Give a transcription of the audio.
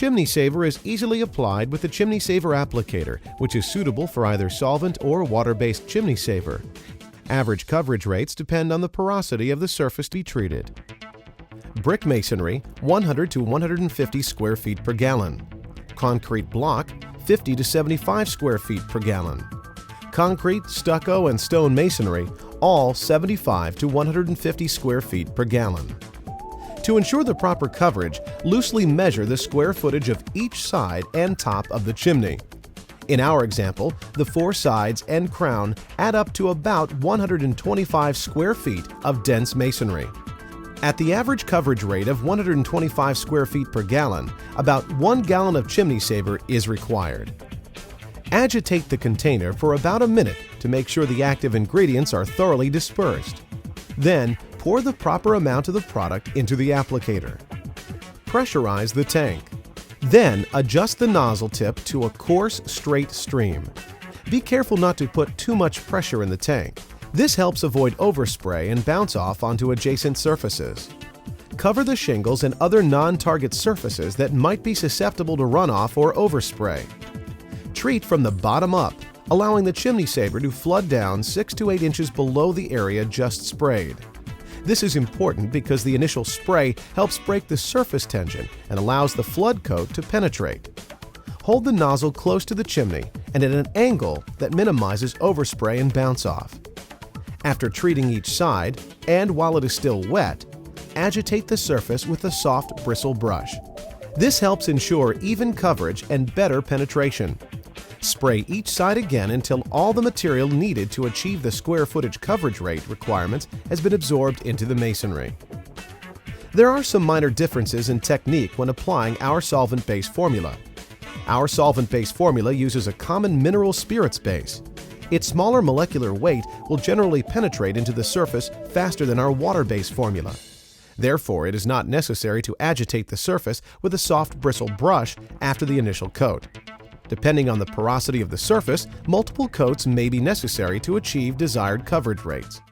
ChimneySaver is easily applied with the ChimneySaver applicator, which is suitable for either solvent or water-based ChimneySaver. Average coverage rates depend on the porosity of the surface to be treated. Brick masonry, 100 to 150 square feet per gallon. Concrete block, 50 to 75 square feet per gallon. Concrete, stucco, and stone masonry, all 75 to 150 square feet per gallon. To ensure the proper coverage, loosely measure the square footage of each side and top of the chimney. In our example, the 4 sides and crown add up to about 125 square feet of dense masonry. At the average coverage rate of 125 square feet per gallon, about 1 gallon of ChimneySaver is required. Agitate the container for about a minute to make sure the active ingredients are thoroughly dispersed. Then, pour the proper amount of the product into the applicator. Pressurize the tank. Then, adjust the nozzle tip to a coarse, straight stream. Be careful not to put too much pressure in the tank. This helps avoid overspray and bounce off onto adjacent surfaces. Cover the shingles and other non-target surfaces that might be susceptible to runoff or overspray. Treat from the bottom up, allowing the ChimneySaver to flood down 6 to 8 inches below the area just sprayed. This is important because the initial spray helps break the surface tension and allows the flood coat to penetrate. Hold the nozzle close to the chimney and at an angle that minimizes overspray and bounce off. After treating each side, and while it is still wet, agitate the surface with a soft bristle brush. This helps ensure even coverage and better penetration. Spray each side again until all the material needed to achieve the square footage coverage rate requirements has been absorbed into the masonry. There are some minor differences in technique when applying our solvent-based formula. Our solvent-based formula uses a common mineral spirits base. Its smaller molecular weight will generally penetrate into the surface faster than our water-based formula. Therefore, it is not necessary to agitate the surface with a soft bristle brush after the initial coat. Depending on the porosity of the surface, multiple coats may be necessary to achieve desired coverage rates.